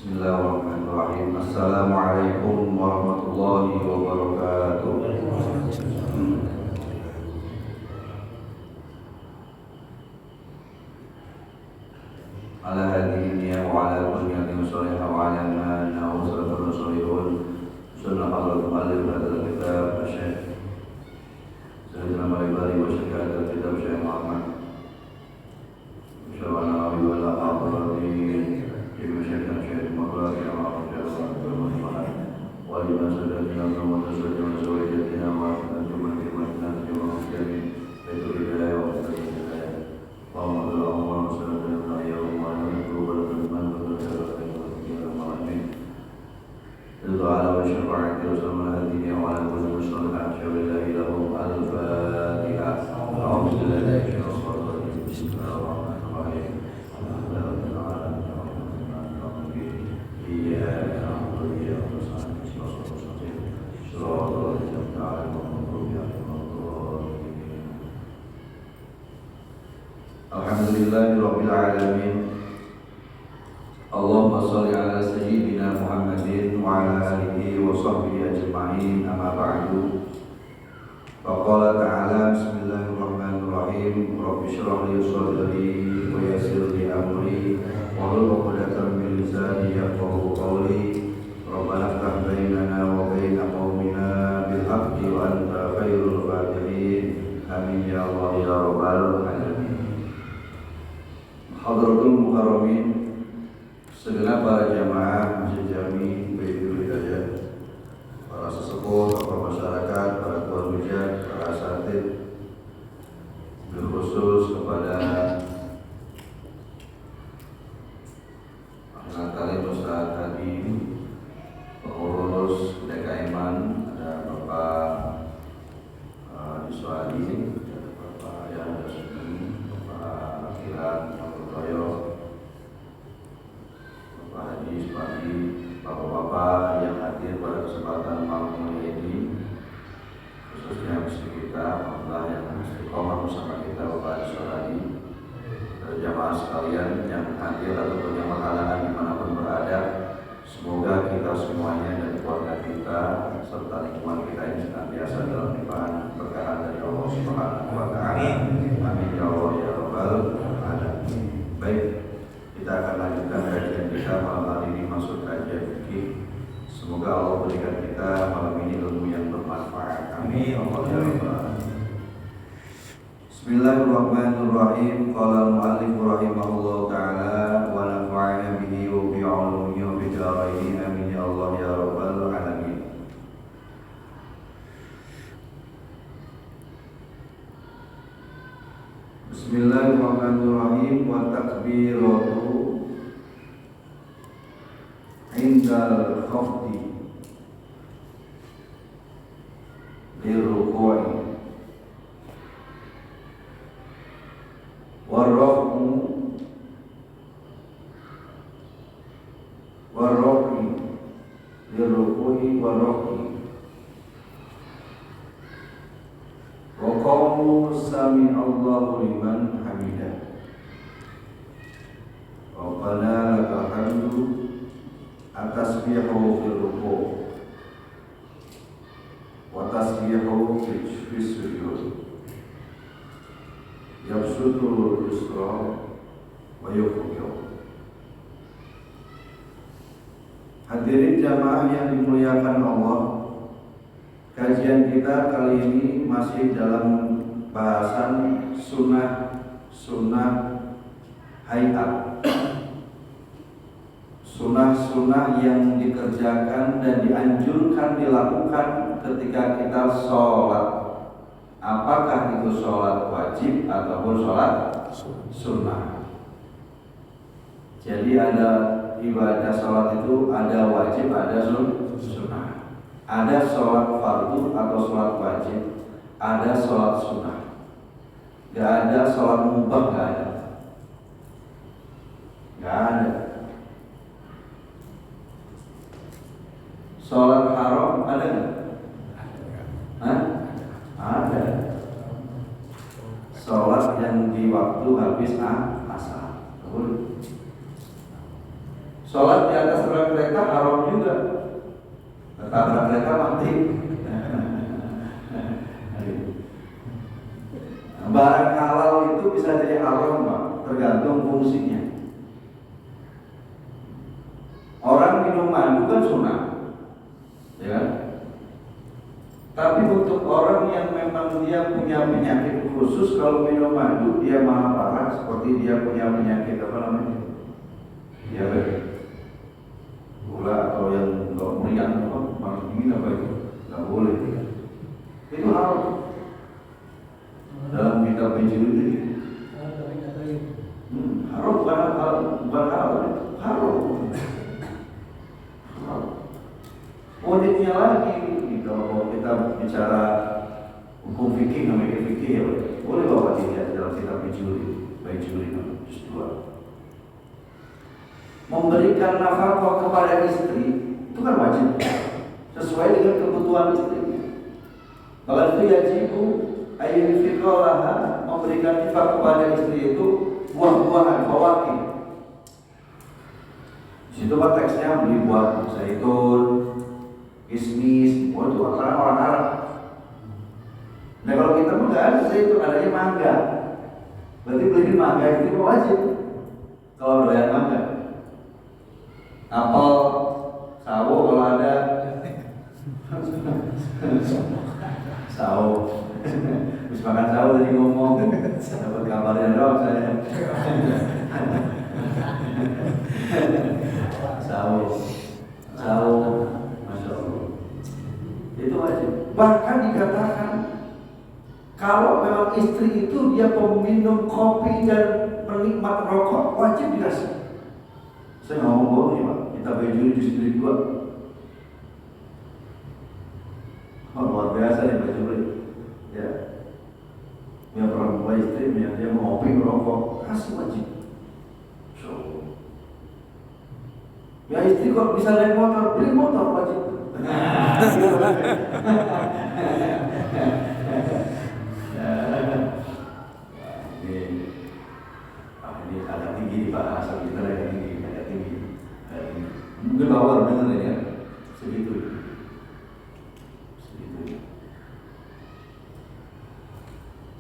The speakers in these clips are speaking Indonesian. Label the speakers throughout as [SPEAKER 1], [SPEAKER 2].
[SPEAKER 1] Bismillahirrahmanirrahim. Assalamualaikum warahmatullahi wabarakatuh. Ala hadhihi wa ala kunyatin salihah wa ala manna wa sallallahu rasulihun sunnah hadrat mu'allif hadrat kitab Syekh Sayyidina Maribari wa syekh kitab Syekh Muhammad Syawal Nawawi wa ala hadrati Ibn Syekh Syekh Muhammad wa lima sadaqina wa tasawwajna zawjatina wa antum khidmatna wa muslimin itu hidayah wa hidayah Allahumma salli ala sayyidina wa ala alihi wa تعالى وشفاعة رسول هذه وعلى كل مسلم أحشر الله لهم الفاتحة أعوذ بالله من الشيطان الرجيم بسم الله الرحمن الرحيم إياك نعبد وإياك نستعين صراط الذين أنعمت عليهم غير المغضوب عليهم الحمد لله رب العالمين Allahumma sholli ala sayyidina Muhammadin wa ala alihi wa sahbihi ajma'in amma ba'du. Faqala ta'ala bismillahirrahmanirrahim Rabbi shrah li sadri wa yassir li amri wahlul 'uqdatam min lisani yafqahu qawli Rabbana iftah bainana wa baina qaumina bil haqqi wa anta khairul fatihin amin ya Allah ya rabbal alamin. Hadratul mukarramin, segenap para jamaah Masjid Jami Baitul Hidayah, para sesepuh, tokoh masyarakat, para tuan hujat, para asatid, berkhusus kepada Natalin Ustaz tadi, pengurus DKM-an, ada Bapak Yuswadi, ada Bapak Yan Dasmi, Bapak Akilan, Bapak Toyo, Pak Haji, Pak bapak-bapak yang hadir pada kesempatan malam ini, khususnya mesti kita, Allah yang istiqomah bersama kita, Bapak Haji, jamaah sekalian yang hadir ataupun yang berhalangan dimanapun berada, semoga kita semuanya dan keluarga kita serta lingkungan kita ini senantiasa dalam limpahan berkah dari Allah Subhanahu wa Ta'ala. Amin ya Allah ya Rabbal alamin. Baik, kita akan lanjutkan kajian kita malam hari ini, masuk kajian fikih. Semoga Allah berikan kita malam ini ilmu yang bermanfaat. Amin. Bismillahirrahmanirrahim. Qala al-mu'allif rahimahullah ta'ala wa nafa'ana bihi wa bi 'ulumihi wa bi daraini. Amin ya Allah ya rabbal alamin. Bismillahirrahmanirrahim. Wa takbiratu indal khafdi lirruku'i warraf'i lirruku'i warraf'i wa qawlu sami'allahu liman hamidah Rabbana lakal hamdu atasbihu fil ruku' wa tasbihu fi sujud yabsutul yusra wa yuqbilu. Hadirin jamaah yang dimuliakan Allah, kajian kita kali ini masih dalam bahasan sunnah hayat, sunnah yang dikerjakan dan dianjurkan dilakukan ketika kita sholat. Apakah itu sholat wajib ataupun sholat sunnah? Jadi ada ibadah sholat itu ada wajib, ada sunnah. Ada sholat fardu atau sholat wajib, ada sholat sunnah. Gak ada sholat mubah, gak ada. Gak ada. Sholat haram ada nggak? Ada. Sholat yang di waktu habis asar. Sholat di atas berapa juga. Tabrak kereta mati. Barang halal itu bisa jadi haram, Pak, tergantung fungsinya. Orang minum madu kan sunah, ya kan? Tapi untuk orang yang memang dia punya penyakit khusus, kalau minum madu dia malah parah, seperti dia punya penyakit apa namanya? Diabetes, gula atau yang meriang apa, panas dingin apa itu, nggak boleh. Itu haram. Dalam kitab penjuru ini haram, bukan haram. Poinnya lagi, kalau kita bicara hukum fikih, namanya fikih ya, boleh bawa dilihat dalam kitab penjuru juz 2. Memberikan nafkah kepada istri itu kan wajib, sesuai dengan kebutuhan istrinya. Kalau itu yajibu ayat fikolaha, memberikan nafkah kepada istri itu buah-buahan, fawakih. Situ kan teksnya beli buah zaitun, kismis, itu karena orang Arab. Nah kalau kita nggak ada zaitun, adanya mangga. Berarti beli mangga itu wajib. Kalau doyan mangga, apel, sawo kalau ada, sawo. Habis makan sawo tadi ngomong, dapat kabarnya dong saya. Sawo, masya Allah, itu wajib. Bahkan dikatakan kalau memang istri itu dia peminum kopi dan penikmat rokok, wajib dikasih. Saya ngomong bohong nih Pak, kita baju juz 2. Luar biasa nih baju ya. Yang perempuan istri dia mau kopi merokok, kasih wajib. Ya istri kok bisa naik motor, beli motor wajib. Ini agak tinggi bahasa kita, agak tinggi. Mungkin bawa dengar ya, segitu.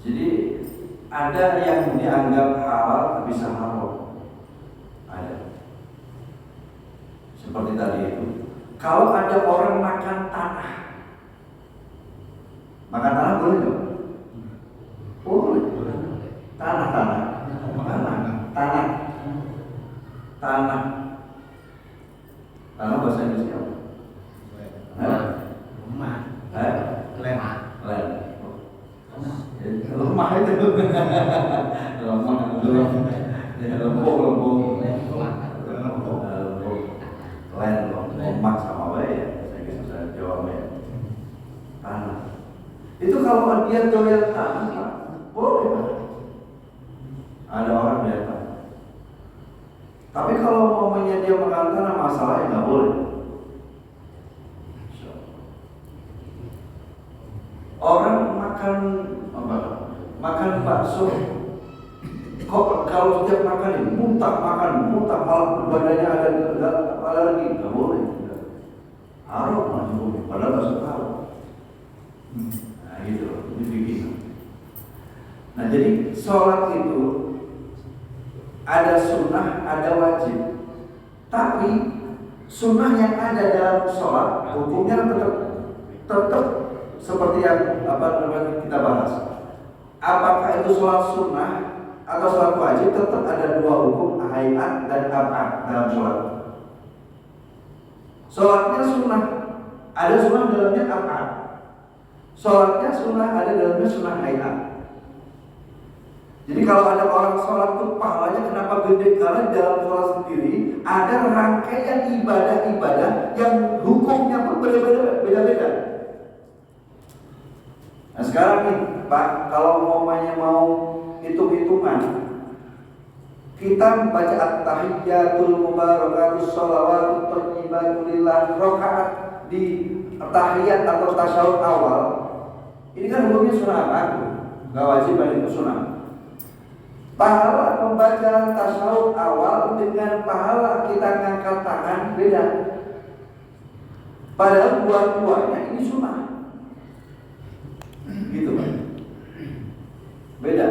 [SPEAKER 1] Jadi ada yang dianggap halal tapi bisa haram. Ada. Seperti tadi itu. Kalau ada orang makan tanah boleh nggak? Boleh. Tanah bahasa Indonesia apa? Rumah. Lemah itu. Lemak sama ya, saya jawabnya. Tanah. Itu kalau dia doyan tanah, boleh. Ada orang doyan tanah. Tapi kalau mamanya dia makan tanah, masalahnya nggak boleh. Orang makan bakso, kok kalau setiap makan ini muntah malah badannya ada alergi, nggak boleh. Haram masuk, padahal nggak suka haram. Nah gitu, ini begini. Nah jadi sholat itu ada sunnah, ada wajib. Tapi sunnah yang ada dalam sholat hukumnya tetap seperti yang kita bahas. Apakah itu sholat sunnah atau sholat wajib, tetap ada dua hukum, hayat dan ab'ad dalam sholat. Sholatnya sunnah, ada sunnah dalamnya ab'ad. Sholatnya sunnah, ada dalamnya sunnah hayat. Jadi kalau ada orang sholat itu pahalanya kenapa gede? Karena dalam sholat sendiri ada rangkaian ibadah-ibadah yang hukumnya pun beda-beda. Nah sekarang nih Pak, kalau mau hitung-hitungan, kita membaca at-tahiyyatul mubarakatus sholawatut thayyibatu lillah rakaat di tahiyat atau tasyahud awal. Ini kan hukumnya sunnah apa? Gak wajib, itu sunnah. Pahala membaca tasyahud awal dengan pahala kita ngangkat tangan beda. Padahal dua-duanya ini sunnah. Gitu kan? Beda.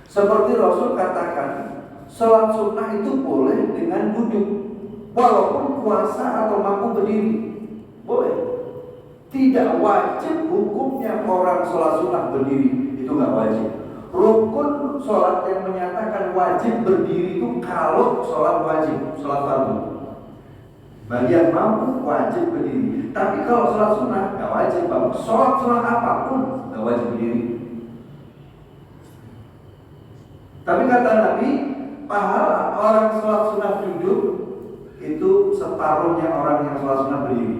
[SPEAKER 1] Seperti Rasul katakan, sholat sunnah itu boleh dengan duduk, walaupun puasa atau mampu berdiri, boleh. Tidak wajib hukumnya orang sholat sunnah berdiri, itu nggak wajib. Rukun sholat yang menyatakan wajib berdiri itu kalau sholat wajib, sholat fardu. Bagi yang mampu wajib berdiri. Tapi kalau sholat sunnah nggak wajib. Sholat sunnah apapun nggak wajib berdiri. Tapi kata Nabi, pahala orang sholat sunnah duduk itu separuhnya orang yang sholat sunnah berdiri.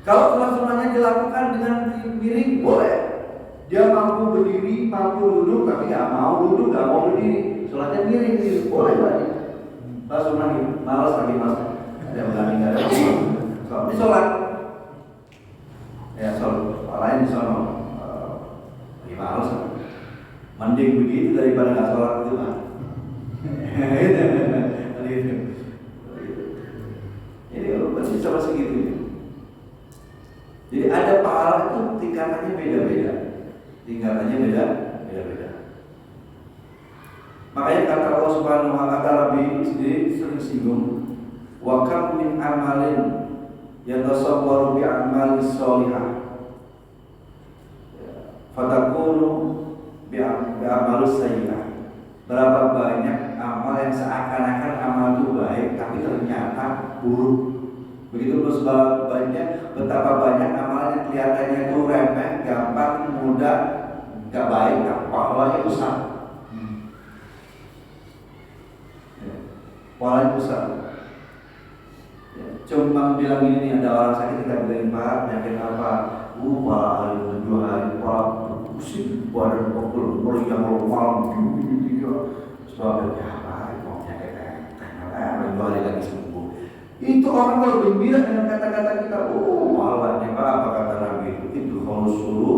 [SPEAKER 1] Kalau sholat sunnahnya dilakukan dengan miring, boleh. Dia mampu berdiri, mampu duduk, tapi nggak mau duduk, nggak mau berdiri. Sholatnya miring, boleh lagi. Sholat sunnah malas lagi mas. Ada berani nggak ada. Ini sholat. Ya sholat. Lain di sana. Lagi malas. Mending begitu daripada nggak sholat itu kan. Ini pasti coba segitu. Jadi ada pahala itu tingkatannya beda-beda. Tingkatannya beda-beda. Makanya kata Allah Subhanahu wa taala, Nabi sendiri sering singgung, wa kam min amalin yatasawwaru bi amalis sholihah fatakunu bi amalus sayyi'ah. Berapa banyak amal yang seakan-akan amal itu baik tapi ternyata buruk. Begitu terus betapa banyak amal yang kelihatannya itu remeh, gampang, mudah, gak baik, pahalanya besar. Pahalanya besar. Cuma bilang ini ada orang sakit kita bilang Pak, penyakit apa? Pala hari 2 hari, pala pusing, badan pegel, meriang malam, sebabnya apa? Mau penyakit apa? 2 hari lagi sembuh. Itu orang kalau gembira dengan kata-kata kita, pahalanya apa kata Nabi itu khalusulu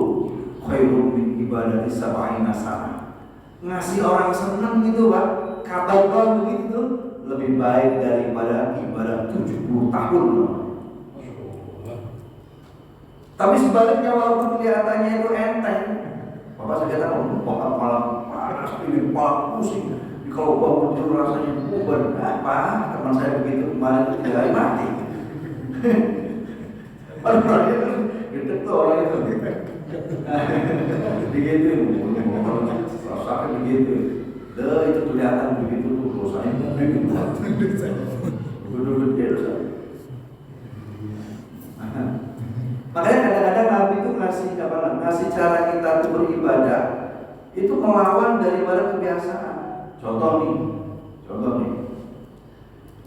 [SPEAKER 1] khairum min ibadati sab'ina sana. Ngasih orang senang gitu Pak, kabar begitu lebih baik daripada ibadah 70 tahun. Tapi sebaliknya walaupun kelihatannya itu enteng, Bapak saya katakan, malam panas, ini malam pusing. Kalau bangun itu rasanya beban apa? Teman saya begitu kemarin 3 hari mati. Padahal itu tuh orang itu begitu, rasakan begitu. Itu kelihatan begitu tuh dosanya begitu. Gede dosanya. Makanya kadang-kadang Nabi itu ngasih cara kita itu beribadah itu melawan daripada kebiasaan. Contoh nih,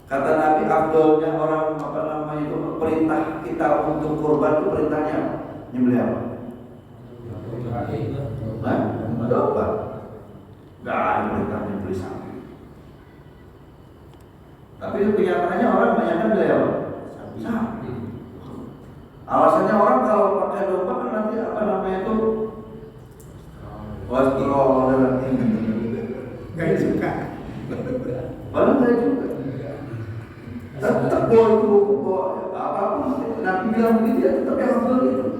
[SPEAKER 1] kata Nabi afdolnya orang itu perintah kita untuk kurban itu perintahnya nyembelih apa? Ada apa? Gak ada perintah nyembelih sapi. Tapi kenyataannya orang banyak kan beli apa? Sapi. Alasannya orang kalau pakai domba kan nanti itu kolesterol dan
[SPEAKER 2] Gak suka.
[SPEAKER 1] Padahal saya juga. Tetap bawa apapun Nabi bilang begitu ya tetap yang betul itu.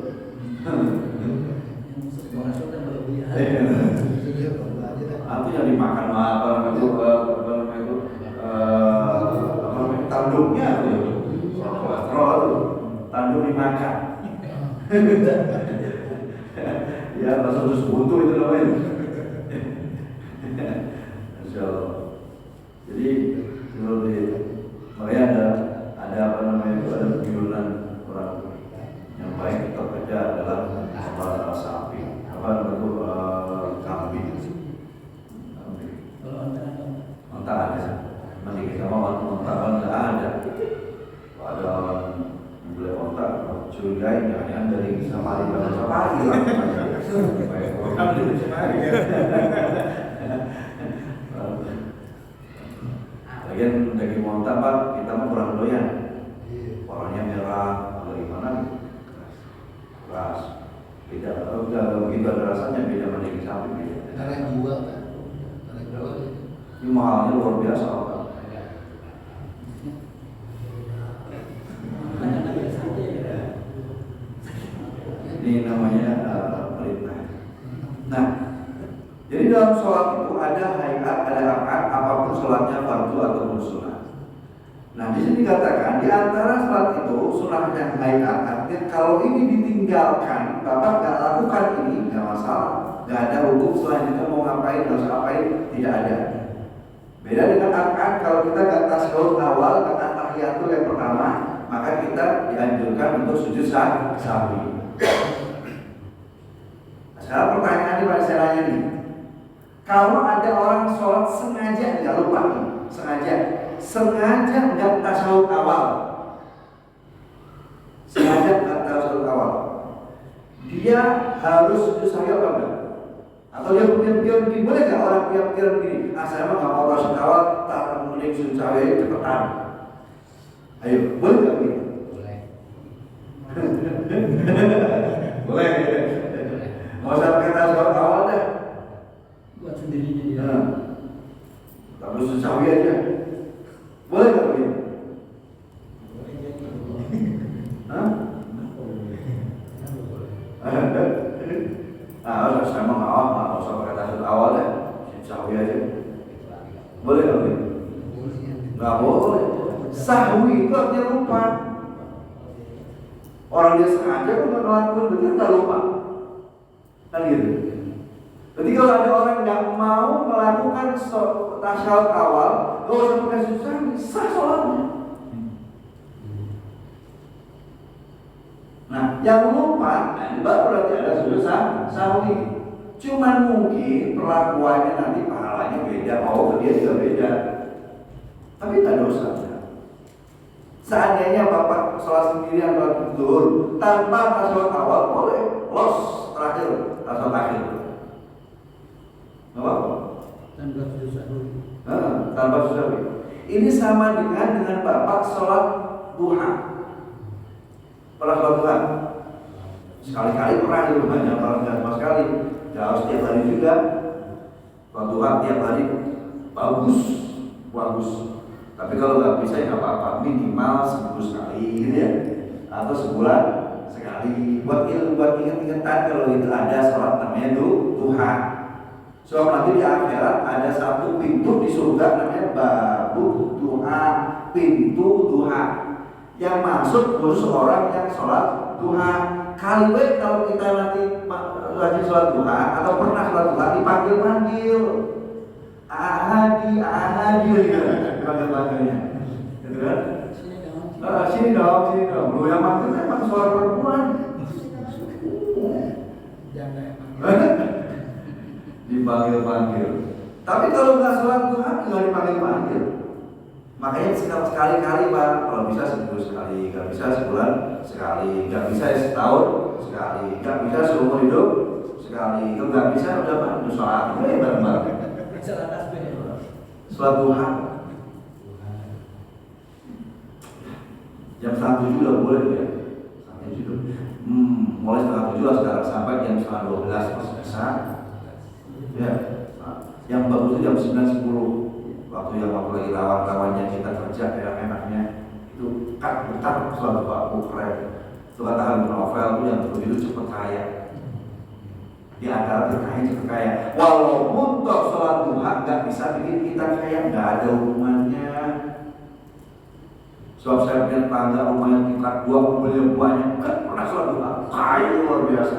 [SPEAKER 1] Itu yang dimakan tanduknya itu. Kolesterol itu tanduk dimakan. Ya bahasa usus buntu itu namanya. Jadi seperti itu. Makanya ada ada penyuluhan orang yang baik tetap kerja adalah sapi. Kambing. Onta ada. Masih kita mau onta nggak ada. Ada orang beli onta, curigai jangan dari safari lah. Lagian daging monta Pak, kita mah kurang doyan. Warnanya merah, bagaimana? Keras. Beda, kalau begitu ada rasanya beda sama daging sapi beda.
[SPEAKER 2] Karena yang jual kan,
[SPEAKER 1] Ini mahalnya luar biasa Pak. dalam sholat itu ada hayat, ada akad, apapun sholatnya fardu ataupun sunnah. Nah di sini dikatakan di antara sholat itu sunnahnya hayat, artinya kalau ini ditinggalkan, bapak nggak lakukan ini nggak masalah, nggak ada hukum selanjutnya mau ngapain, harus ngapain, tidak ada. Beda dengan akad, kalau kita nggak tasyahud awal, nggak tahiyatul yang pertama, maka kita dianjurkan untuk sujud sahwi. Nah, sekarang pertanyaannya pada saya nanya nih, kalau ada orang sholat sengaja nggak lupa nih, sengaja nggak tasyahud awal, dia harus sujud sahwi apa enggak? Atau dia pikir-pikir begini, boleh nggak orang pikir-pikir begini? Saya mah nggak mau tasyahud awal, tak mending sujud sahwi cepetan. Ayo, boleh nggak begitu? Boleh. Mau sampai tasyahud awal deh.
[SPEAKER 2] Buat sendirinya dia.
[SPEAKER 1] Tapi sujud sahwi aja. Boleh nggak begitu? Saya mau nggak usah pakai tasyahud awal deh, sahwi aja. Boleh nggak begitu? Nggak boleh. Sahwi itu artinya lupa. Orang dia sengaja untuk ngelakuin begitu nggak lupa, kan gitu. Jadi kalau ada orang nggak mau melakukan tasyahud awal, nggak usah pakai sujud sahwi, sah sholatnya. Nah, yang lupa, baru berarti ada sujud sahwi. Cuman mungkin perlakuannya nanti pahalanya beda, ke dia juga beda. Tapi tak dosa. Seandainya bapak sholat sendirian sholat zuhur tanpa tasyahud awal, boleh los terakhir tasyahud akhir. Apa?
[SPEAKER 2] Tanpa sujud sahwi.
[SPEAKER 1] Tanpa sujud sahwi. Ini sama dengan bapak sholat duha. Pernah sholat duha? Sekali-kali pernah di rumahnya, pernah sama sekali. Jangan setiap hari juga. Sholat duha tiap hari bagus. Tapi kalau nggak bisa ya nggak apa-apa, minimal seminggu sekali gitu ya, atau sebulan sekali. Buat ingat-ingatan kalau itu ada sholat namanya duha. Soal nanti di akhirat ada satu pintu di surga namanya babu duha, pintu duha, yang masuk khusus orang yang sholat duha. Kaliwe kalau kita nanti lagi sholat duha atau pernah sholat duha dipanggil-panggil, ahadi gitu, dipanggil-panggilnya, gitu kan? Sini dong. Lu yang manggil emang suara perempuan. Dipanggil-panggil. Tapi kalau nggak sholat duha nggak dipanggil-panggil. Makanya sekali-kali Pak, kalau bisa seminggu sekali, nggak bisa sebulan sekali, nggak bisa setahun sekali, nggak bisa seumur hidup sekali. Kalau nggak bisa udah Pak, udah sholat bareng-bareng. Sholat duha jam 1:30 udah boleh ya, 1:30. Mulai 1:30 sekarang sampai jam 11:30 masih bisa. Ya, yang bagus itu jam 9:10. Waktu lagi lawan-lawannya kita kerja enaknya itu kan bentar sholat duha, keren. Itu kata novel itu yang begitu cepet kaya. Di antara cepet kaya. Walaupun toh sholat duha nggak bisa bikin kita kaya, nggak ada hubungannya. Sebab saya punya tangga rumah yang tingkat 2, mobilnya banyak, kan pernah sholat duha, kaya luar biasa.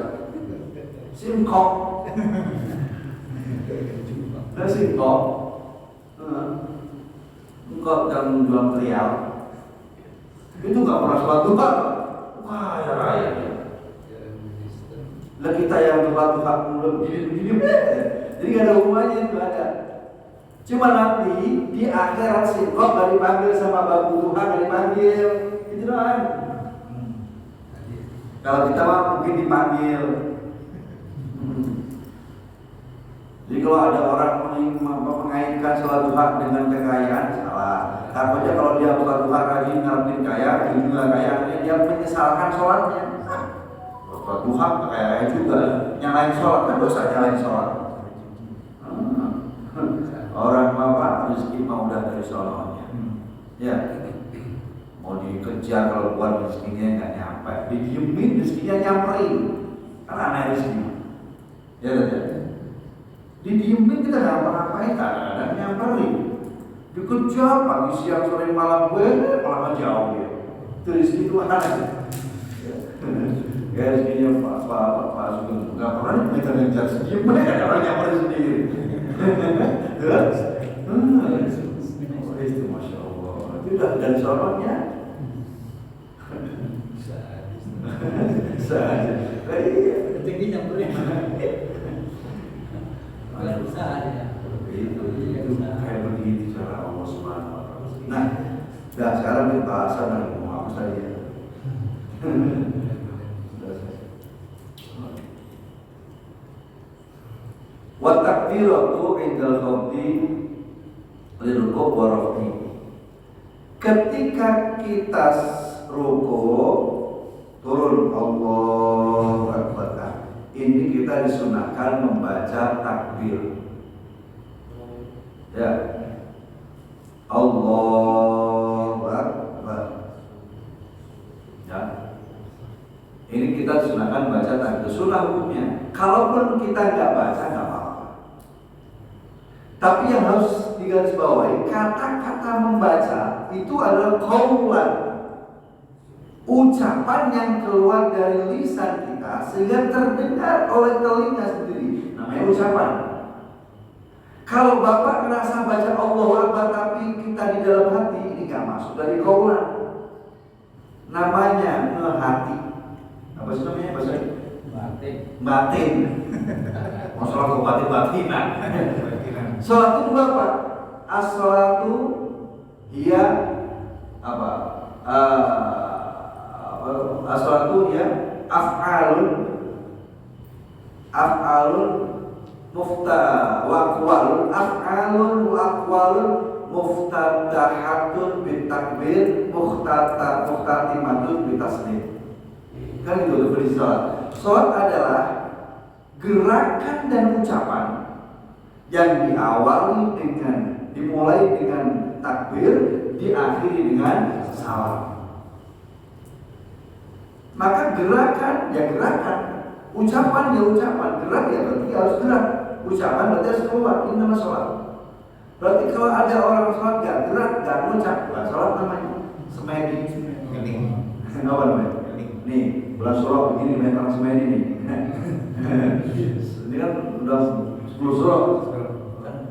[SPEAKER 1] Singkok. Singkok. Engkau yang jual material itu nggak pernah sholat duha, kaya raya. Lah kita yang sholat duha begini, jadi nggak ada hubungannya, itu ada. Cuma nanti di akhirat singkok nggak dipanggil sama babu duha, nggak dipanggil, itu doang. Kalau kita mah mungkin dipanggil. Jadi kalau ada orang mengaitkan sholat duha dengan kekayaan, salah. Takutnya kalau dia sholat duha rajin ngarepin kaya, juga kaya, dia menyesalkan sholatnya. Sholat duha kaya juga, nyalain sholat kan dosa nyalain sholat. Orang apa rezeki mau udah dari sononya, ya mau dikejar kalau buat rezekinya nggak nyampe, didiemin rezekinya nyamperin, karena aneh rezeki, ya. Didiemin kita nggak apa-apain, kadang-kadang nyamperin. Dikejar pagi siang sore malam gue malah jauh ya. Terus itu ada. Ya rezekinya Pak Sugeng nggak pernah kita ngejar sedih, mereka orang nyamperin sendiri. Terus, itu masya Allah. Itu udah dan sorotnya. Saja. Iya.
[SPEAKER 2] Tinggi nyamperin. Bukan usaha ya.
[SPEAKER 1] Itu kayak begitu cara Allah Subhanahu wa Ta'ala. Nah, sekarang kita bahasa dari mau apa saja. Wa takbiratu indal khawdi lirukuk wa rafi. Ketika kita rukuk turun Allahu Akbar. Ini kita disunahkan membaca takbir. Ya. Allahu Akbar. Ya. Ini kita disunahkan baca takbir. Sunnah hukumnya. Kalaupun kita nggak baca nggak apa-apa. Tapi yang harus digarisbawahi, kata-kata membaca itu adalah qaulan, ucapan yang keluar dari lisan kita sehingga terdengar oleh telinga sendiri. Namanya ucapan. Kalau Bapak merasa baca Allahu Akbar tapi kita di dalam hati, ini nggak masuk dari qaulan. Namanya ngehati. Apa sih namanya bahasa ini? Batin. Masalah batin-batinan. Salat itu apa? As-salatu hiya apa? As-salatu hiya af'alun aqwalun muftatahatun bitakbir muhtatimatun bitaslim. Kan itu definisi salat. Salat adalah gerakan dan ucapan yang dimulai dengan takbir, diakhiri dengan salam. Maka gerakan ya gerakan, ucapan ya ucapan, gerak ya berarti harus gerak, ucapan berarti harus keluar. Ini nama salat. Berarti kalau ada orang salat gak gerak, gak ngucap, bukan salat namanya. Semedi. Apa namanya? Nih, bulan surah begini memang semedi nih. Ini kan udah 10 surah.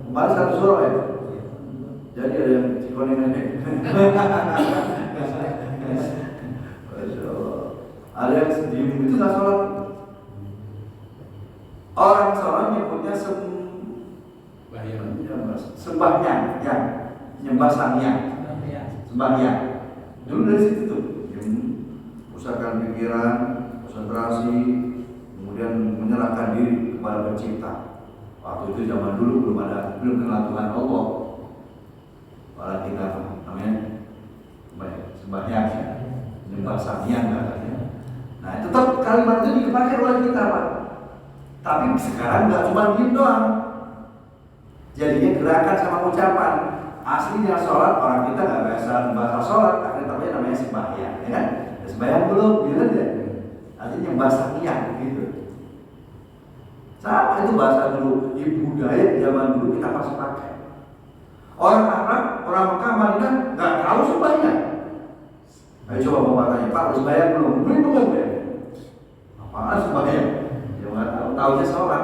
[SPEAKER 1] Kemarin 1 surah ya. Jadi ada yang cikoning nenek. Ada yang diem itu nggak sholat. Orang sholat nyebutnya sembahyang, ya, nyembah sangyang, sembahyang. Dulu dari situ tuh, pusatkan pikiran, konsentrasi, kemudian menyerahkan diri kepada pencipta. Waktu itu zaman dulu belum kenal Tuhan Allah. Malah kita namanya sembahyang, nyembah sangyang katanya. Nah, tetap kalimat itu dipakai oleh kita, Pak. Tapi sekarang nggak cuma diem doang. Jadinya gerakan sama ucapan. Aslinya sholat, orang kita nggak biasa bahasa sholat, akhirnya namanya sembahyang, ya kan? Sembahyang belum, bilang deh. Artinya nyembah sangyang gitu. Sama itu bahasa dulu, di budaya zaman dulu kita masih pakai. Orang Arab, orang Mekah, Madinah nggak tahu sembahyang. Ayo coba bapak tanya, Pak, sembahyang belum? Belum ya? Apaan sembahyang? Ya nggak tahu, tahunya sholat.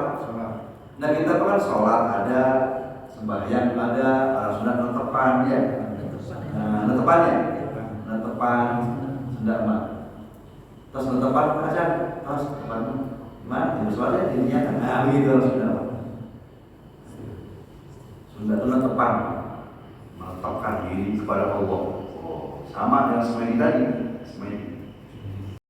[SPEAKER 1] Nah kita kan sholat ada, sembahyang ada sunat netepan ya. Nah, netepan sudah mah. Terus netepan aja, terus netepan gimana? Soalnya intinya kan gitu sudah netepan menetapkan diri kepada Allah. Sama dengan semedi tadi.